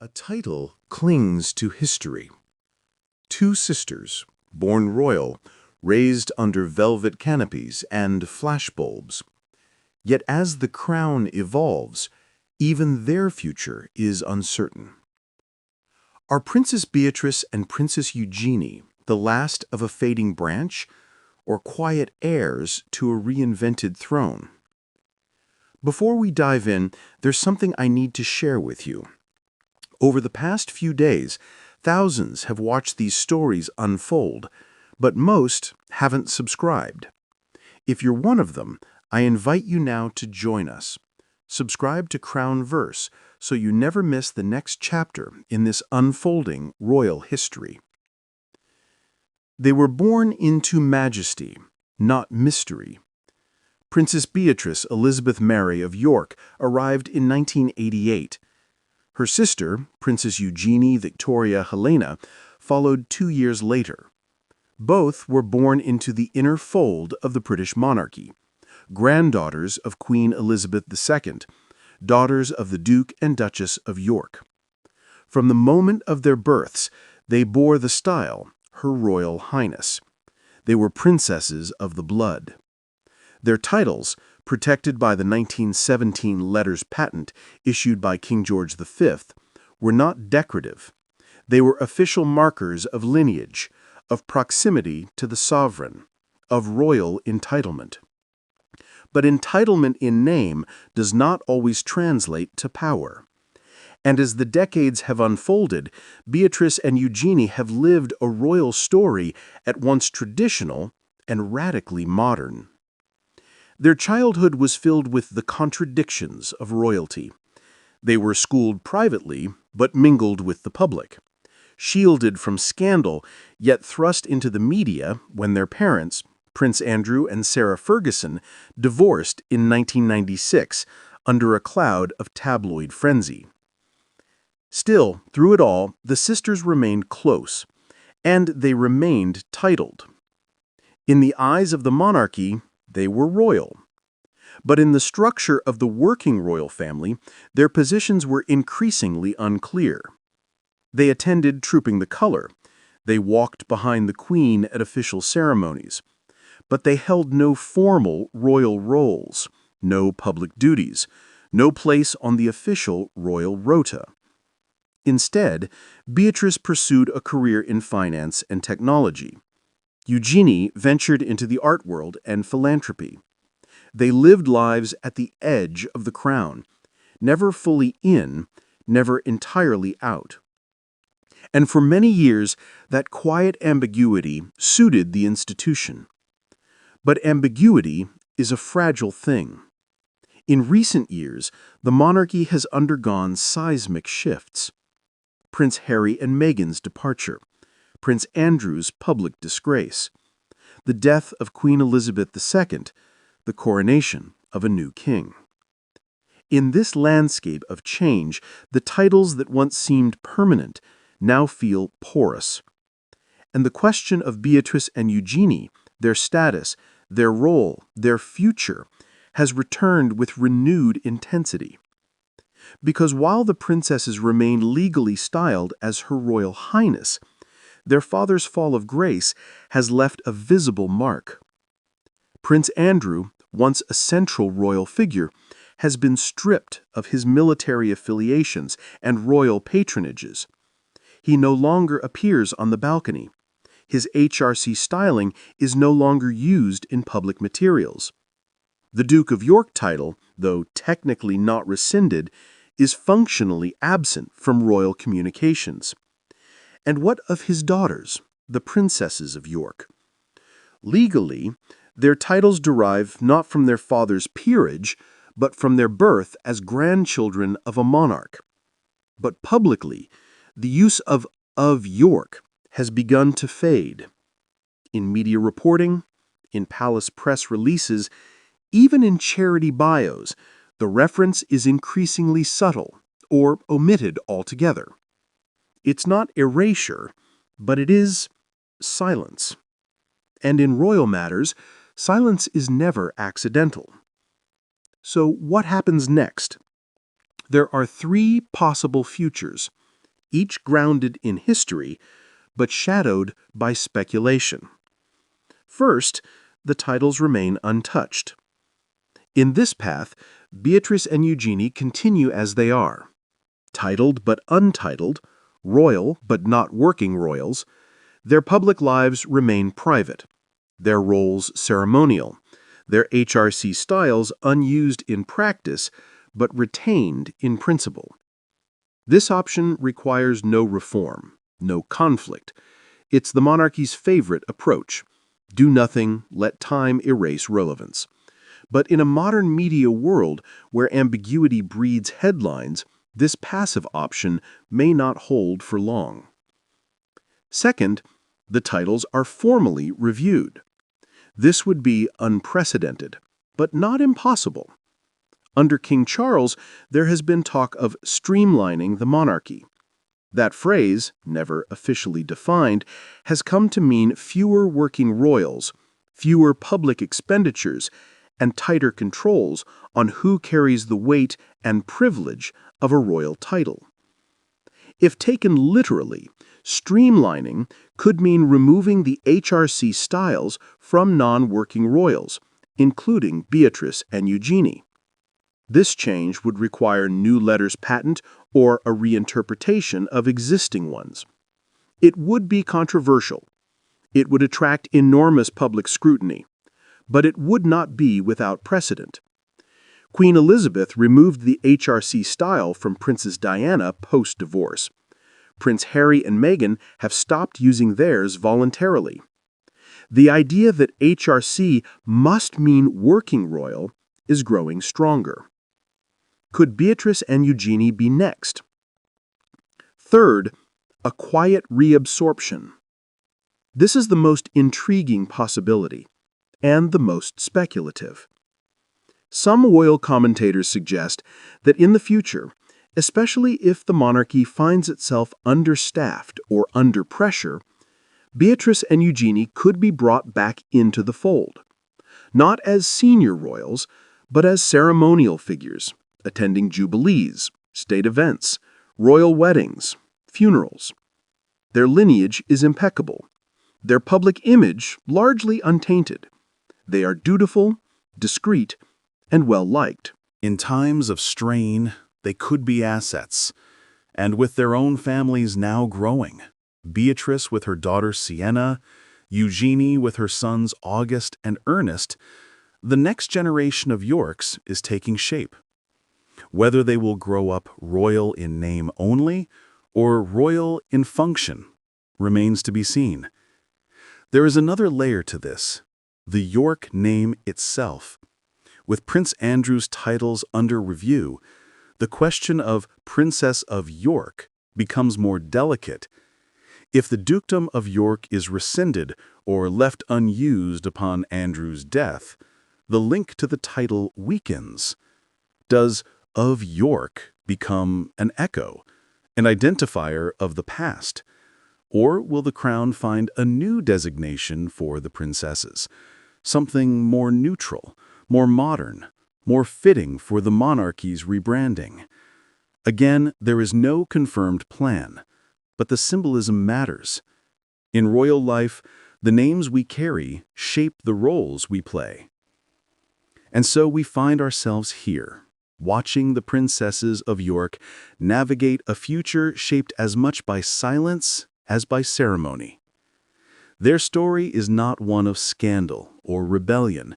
A title clings to history. Two sisters, born royal, raised under velvet canopies and flashbulbs. Yet as the crown evolves, even their future is uncertain. Are Princess Beatrice and Princess Eugenie the last of a fading branch, or quiet heirs to a reinvented throne? Before we dive in, there's something I need to share with you. Over the past few days, thousands have watched these stories unfold, but most haven't subscribed. If you're one of them, I invite you now to join us. Subscribe to Crownverse so you never miss the next chapter in this unfolding royal history. They were born into majesty, not mystery. Princess Beatrice Elizabeth Mary of York arrived in 1988. Her sister, Princess Eugenie Victoria Helena, followed 2 years later. Both were born into the inner fold of the British monarchy, granddaughters of Queen Elizabeth II, daughters of the Duke and Duchess of York. From the moment of their births, they bore the style, Her Royal Highness. They were princesses of the blood. Their titles, protected by the 1917 letters patent issued by King George V, were not decorative. They were official markers of lineage, of proximity to the sovereign, of royal entitlement. But entitlement in name does not always translate to power. And as the decades have unfolded, Beatrice and Eugenie have lived a royal story at once traditional and radically modern. Their childhood was filled with the contradictions of royalty. They were schooled privately, but mingled with the public. Shielded from scandal, yet thrust into the media when their parents, Prince Andrew and Sarah Ferguson, divorced in 1996 under a cloud of tabloid frenzy. Still, through it all, the sisters remained close, and they remained titled. In the eyes of the monarchy, they were royal. But in the structure of the working royal family, their positions were increasingly unclear. They attended Trooping the Color. They walked behind the Queen at official ceremonies. But they held no formal royal roles, no public duties, no place on the official royal rota. Instead, Beatrice pursued a career in finance and technology. Eugenie ventured into the art world and philanthropy. They lived lives at the edge of the crown, never fully in, never entirely out. And for many years, that quiet ambiguity suited the institution. But ambiguity is a fragile thing. In recent years, the monarchy has undergone seismic shifts. Prince Harry and Meghan's departure, Prince Andrew's public disgrace, the death of Queen Elizabeth II, the coronation of a new king. In this landscape of change, the titles that once seemed permanent now feel porous. And the question of Beatrice and Eugenie, their status, their role, their future, has returned with renewed intensity. Because while the princesses remain legally styled as Her Royal Highness, their father's fall of grace has left a visible mark. Prince Andrew, once a central royal figure, has been stripped of his military affiliations and royal patronages. He no longer appears on the balcony. His HRC styling is no longer used in public materials. The Duke of York title, though technically not rescinded, is functionally absent from royal communications. And what of his daughters, the princesses of York? Legally, their titles derive not from their father's peerage, but from their birth as grandchildren of a monarch. But publicly, the use of York has begun to fade. In media reporting, in palace press releases, even in charity bios, the reference is increasingly subtle or omitted altogether. It's not erasure, but it is silence. And in royal matters, silence is never accidental. So what happens next? There are 3 possible futures. each grounded in history, but shadowed by speculation. First, the titles remain untouched. In this path, Beatrice and Eugenie continue as they are. Titled but untitled, royal but not working royals, their public lives remain private, their roles ceremonial, their HRC styles unused in practice but retained in principle. This option requires no reform, no conflict. It's the monarchy's favorite approach. Do nothing, let time erase relevance. But in a modern media world where ambiguity breeds headlines, this passive option may not hold for long. Second, the titles are formally reviewed. This would be unprecedented, but not impossible. Under King Charles, there has been talk of streamlining the monarchy. That phrase, never officially defined, has come to mean fewer working royals, fewer public expenditures, and tighter controls on who carries the weight and privilege of a royal title. If taken literally, streamlining could mean removing the HRC styles from non-working royals, including Beatrice and Eugenie. This change would require new letters patent or a reinterpretation of existing ones. It would be controversial. It would attract enormous public scrutiny. But it would not be without precedent. Queen Elizabeth removed the HRC style from Princess Diana post-divorce. Prince Harry and Meghan have stopped using theirs voluntarily. The idea that HRC must mean working royal is growing stronger. Could Beatrice and Eugenie be next? Third, a quiet reabsorption. This is the most intriguing possibility, and the most speculative. Some royal commentators suggest that in the future, especially if the monarchy finds itself understaffed or under pressure, Beatrice and Eugenie could be brought back into the fold, not as senior royals, but as ceremonial figures, attending jubilees, state events, royal weddings, funerals. Their lineage is impeccable, their public image largely untainted. They are dutiful, discreet, and well-liked. In times of strain, they could be assets. And with their own families now growing, Beatrice with her daughter Sienna, Eugenie with her sons August and Ernest, the next generation of Yorks is taking shape. Whether they will grow up royal in name only or royal in function remains to be seen. There is another layer to this, the York name itself. With Prince Andrew's titles under review, the question of Princess of York becomes more delicate. If the Dukedom of York is rescinded or left unused upon Andrew's death, the link to the title weakens. Does of York become an echo, an identifier of the past? Or will the crown find a new designation for the princesses, something more neutral, more modern, more fitting for the monarchy's rebranding? Again, there is no confirmed plan, but the symbolism matters. In royal life, the names we carry shape the roles we play. And so we find ourselves here, watching the princesses of York navigate a future shaped as much by silence as by ceremony. Their story is not one of scandal or rebellion.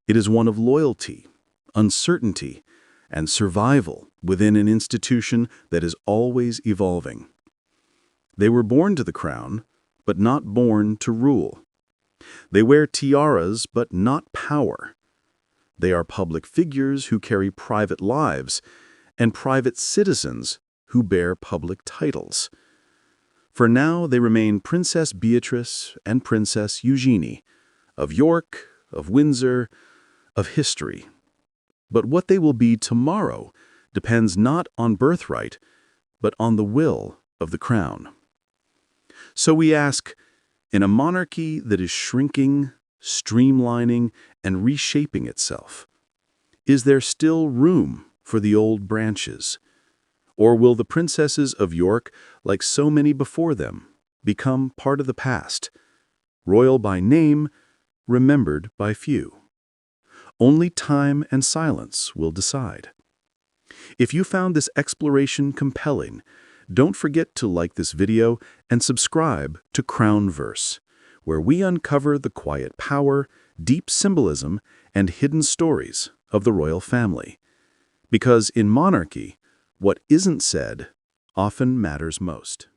It is one of loyalty, uncertainty, and survival within an institution that is always evolving. They were born to the crown, but not born to rule. They wear tiaras, but not power. They are public figures who carry private lives, and private citizens who bear public titles. For now, they remain Princess Beatrice and Princess Eugenie, of York, of Windsor, of history. But what they will be tomorrow depends not on birthright, but on the will of the crown. So we ask, in a monarchy that is shrinking, streamlining, and reshaping itself, is there still room for the old branches? Or will the princesses of York, like so many before them, become part of the past, royal by name, remembered by few? Only time and silence will decide. If you found this exploration compelling, don't forget to like this video and subscribe to Crownverse, where we uncover the quiet power, deep symbolism, and hidden stories of the royal family. Because in monarchy, what isn't said often matters most.